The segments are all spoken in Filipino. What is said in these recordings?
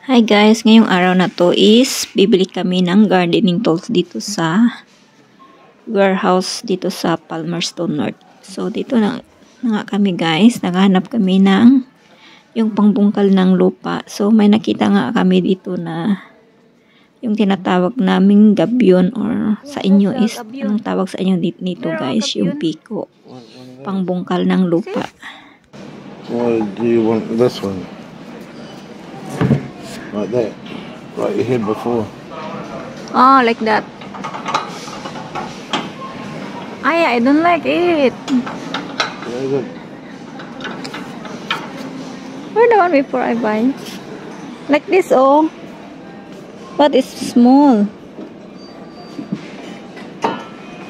Hi guys, ngayong araw na to is bibili kami ng gardening tools dito sa warehouse dito sa Palmerston North. So dito na nga kami guys, naghahanap kami ng yung pangbungkal ng lupa. So may nakita nga kami dito na yung tinatawag naming gabyon or sa inyo is anong tawag sa inyo dito guys, yung piko. Pangbungkal ng lupa. Or do you want this one? Like that? Like you had before? Oh, like that. I don't like it. Very good. Where the one before I buy? Like this, oh. But it's small.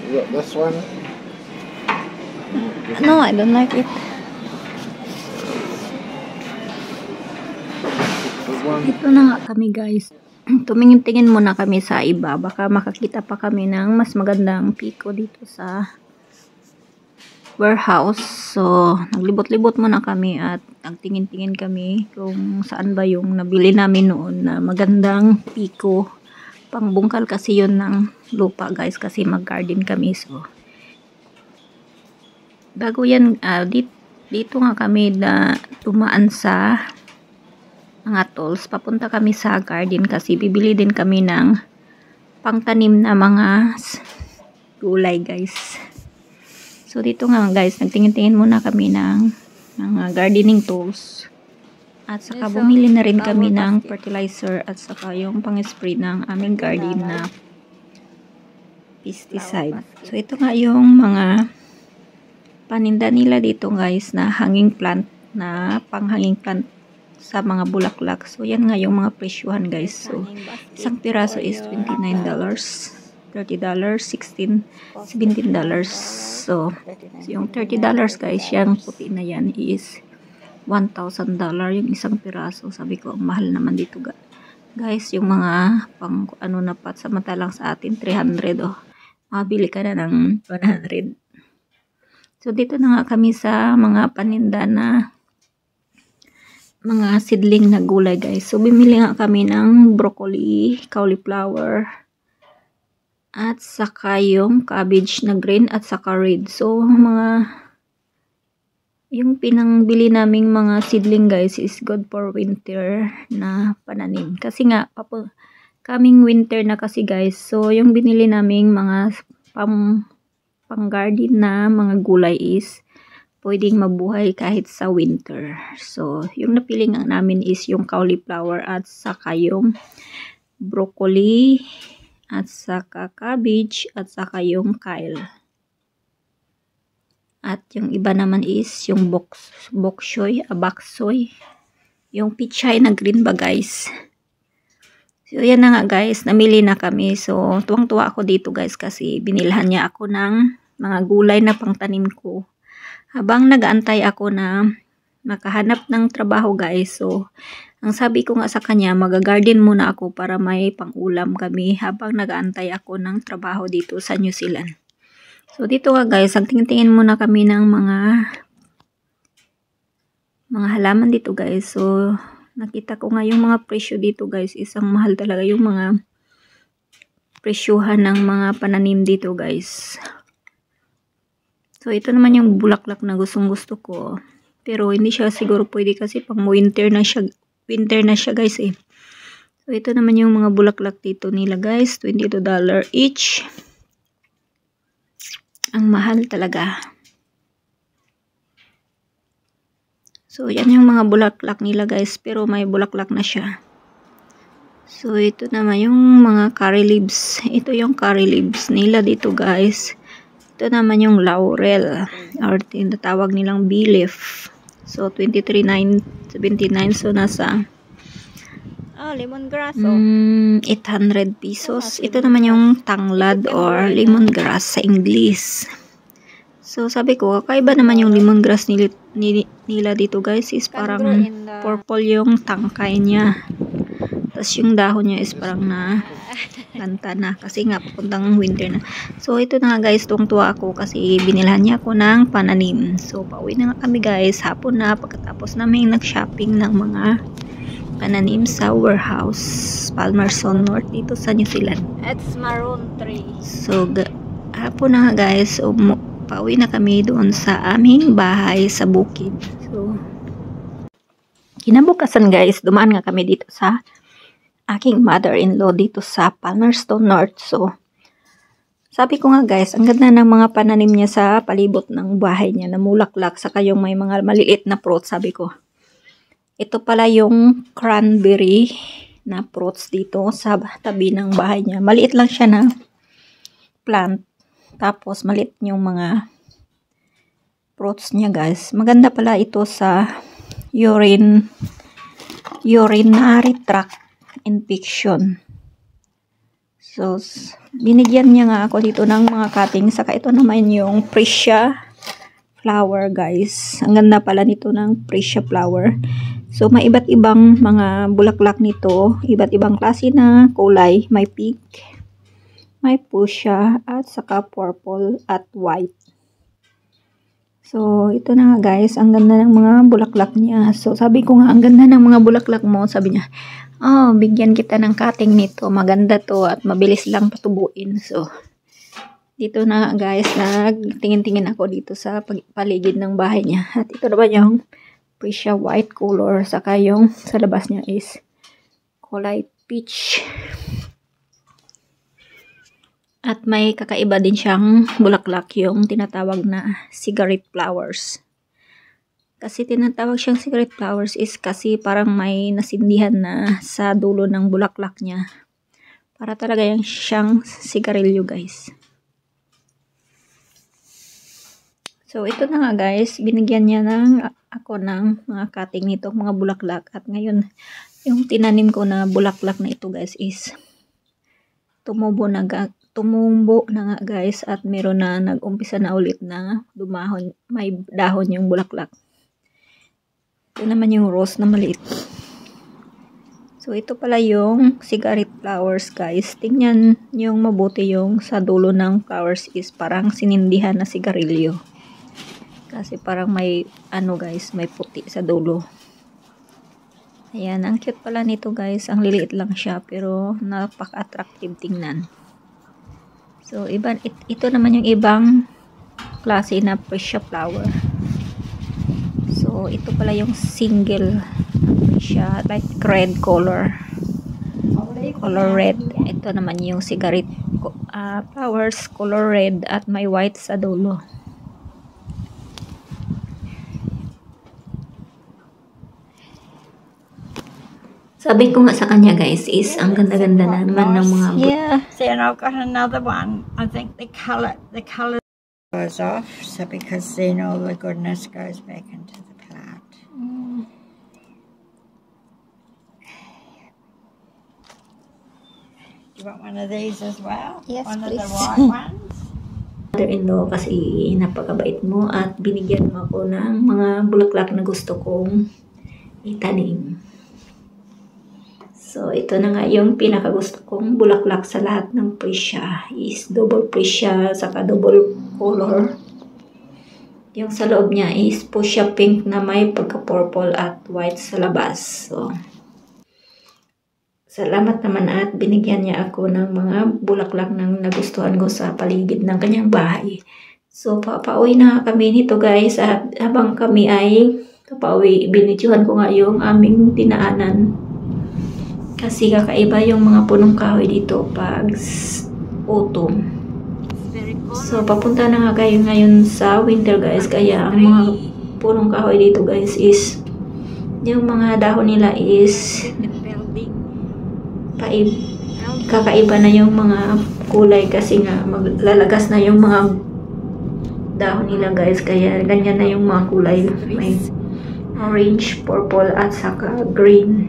You got this one? No, I don't like it. Ito na nga kami guys. Tumingin-tingin muna kami sa iba. Baka makakita pa kami ng mas magandang piko dito sa warehouse. So, naglibot-libot muna kami at nagtingin-tingin kami kung saan ba yung nabili namin noon na magandang piko. Pangbungkal kasi yun ng lupa guys kasi mag-garden kami. So, bago yan, dito nga kami na tumaan sa mga tools. Papunta kami sa garden kasi bibili din kami ng pangtanim na mga gulay guys. So dito nga guys, nagtingin-tingin muna kami ng mga gardening tools. At saka bumili na rin kami ng fertilizer at saka yung pang-spray ng aming garden na pesticide. So ito nga yung mga paninda nila dito guys na hanging plant, na pang-hanging plant sa mga bulaklak. So yan nga yung mga presyuhan guys. So isang piraso is $29, $30, $16, $17. So yung $30 guys, yung puti na yan is $1,000 yung isang piraso. Sabi ko, ang mahal naman dito guys. Yung mga pang ano na pat, samantalang sa atin 300, oh. Mabili ka na ng 100. So dito na nga kami sa mga paninda na mga seedling na gulay guys. So bumili nga kami ng broccoli, cauliflower, at saka yung cabbage na green at saka red. So yung pinangbili naming mga seedling guys is good for winter na pananim. Kasi nga kaming winter na kasi guys. So yung binili naming mga pang garden na mga gulay is pwedeng mabuhay kahit sa winter. So, yung napili nga namin is yung cauliflower at saka yung broccoli at saka cabbage at saka yung kale. At yung iba naman is yung bok choy, yung pichay na green ba guys. So, yan na nga guys, namili na kami. So, tuwang-tuwa ako dito guys kasi binilhan niya ako ng mga gulay na pangtanim ko. Habang nag-aantay ako na makahanap ng trabaho guys. So, ang sabi ko nga sa kanya, mag-garden muna ako para may pang-ulam kami habang nag-aantay ako ng trabaho dito sa New Zealand. So, dito nga guys, tingin-tingin muna kami ng mga halaman dito guys. So, nakita ko nga yung mga presyo dito guys. Isang mahal talaga yung mga presyuhan ng mga pananim dito guys. So, ito naman yung bulaklak na gustong-gusto ko. Pero, hindi siya siguro pwede kasi pang winter na siya guys eh. So, ito naman yung mga bulaklak dito nila guys. $22 each. Ang mahal talaga. So, yan yung mga bulaklak nila guys. Pero, may bulaklak na siya. So, ito naman yung mga curry leaves. Ito yung curry leaves nila dito guys. Ito naman yung laurel or tinatawag nilang bay leaf. So, $23.79. So, nasa lemongrass, 800 pesos. Ito naman yung tanglad or lemongrass sa English. So, sabi ko, kakaiba naman yung lemongrass nila dito guys is parang purple yung tangkay niya. Tapos yung dahon niya is parang na lanta na kasi nga papuntang winter na. So ito na nga guys, tuwang-tuwa ako kasi binilhan niya ako ng pananim. So pauwi na nga kami guys, hapon na pagkatapos namin nag-shopping ng mga pananim sa warehouse, Palmerston North, dito sa New Zealand. It's maroon tree. So, hapon na nga guys, so, pauwi na kami doon sa aming bahay sa bukid. So, kinabukasan guys, dumaan nga kami dito sa aking mother-in-law dito sa Palmerston North. So, sabi ko nga guys, ang ganda ng mga pananim niya sa palibot ng bahay niya na mulaklak, saka yung may mga maliliit na fruit. Sabi ko, ito pala yung cranberry na fruits dito sa tabi ng bahay niya. Maliit lang siya na plant. Tapos maliit yung mga fruits niya guys. Maganda pala ito sa urinary tract infection. So, binigyan niya nga ako dito ng mga cutting. Saka ito naman yung freesia flower guys. Ang ganda pala nito ng freesia flower. So, may iba't ibang mga bulaklak nito. Iba't ibang klase na kulay. May pink, may fuchsia, at saka purple at white. So, ito na nga guys. Ang ganda ng mga bulaklak niya. So, sabi ko nga, ang ganda ng mga bulaklak mo. Sabi niya, oh, bigyan kita ng cutting nito. Maganda to at mabilis lang patubuin. So, dito na nga guys, nagtingin-tingin ako dito sa paligid ng bahay niya. At ito naman yung freesia white color. Saka yung sa labas niya is kulay peach. At may kakaiba din siyang bulaklak, yung tinatawag na cigarette flowers. Kasi tinatawag siyang cigarette flowers is kasi parang may nasindihan na sa dulo ng bulaklak niya. Para talaga yung siyang sigarilyo guys. So ito na nga guys, binigyan niya ako ng mga cutting nito, mga bulaklak. At ngayon, yung tinanim ko na bulaklak na ito guys is tumumbo na nga guys, at meron na nag-umpisa na ulit na dumahon, may dahon yung bulaklak. Ito naman yung rose na maliit. So ito pala yung cigarette flowers guys. Tingnan yung mabuti, yung sa dulo ng flowers is parang sinindihan na sigarilyo. Kasi parang may ano guys, may puti sa dulo. Ayan, ang cute pala nito guys. Ang liliit lang siya pero napaka-attractive tingnan. So, ito naman yung ibang klase na freesia flower. So, ito pala yung single freesia, like red color. Color red. Ito naman yung cigarette flowers, color red at may white sa dulo. Sabi ko nga sa kanya guys is ang ganda-ganda naman ng mga See, and I've got another one. I think the color goes off, so because then all the goodness goes back into the plant. Do you want one of these as well? Yes, one please. Of the white ones. Mother-in-law, kasi napakabait mo at binigyan mo ako ng mga bulaklak na gusto kong itanim. So, ito na nga yung pinakagusto kong bulaklak sa lahat ng freesia is double freesia, saka double color. Yung sa loob niya is fuchsia pink na may pagka-purple at white sa labas. So, salamat naman at binigyan niya ako ng mga bulaklak ng nagustuhan ko sa paligid ng kanyang bahay. So, papauwi na kami nito guys, at habang kami ay papauwi, binidyohan ko nga yung aming dinaanan. Kasi kakaiba yung mga punong kahoy dito pag autumn. So, papunta na nga kayo ngayon sa winter guys. Kaya ang mga punong kahoy dito guys is yung mga dahon nila is kakaiba na yung mga kulay. Kasi nga maglalagas na yung mga dahon nila guys. Kaya ganyan na yung mga kulay. May orange, purple at saka green.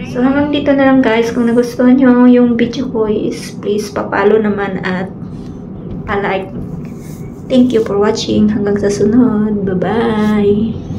So, hanggang dito na lang guys. Kung nagustuhan nyo yung video ko is please papalo naman at pa-like. Thank you for watching. Hanggang sa sunod. Bye-bye!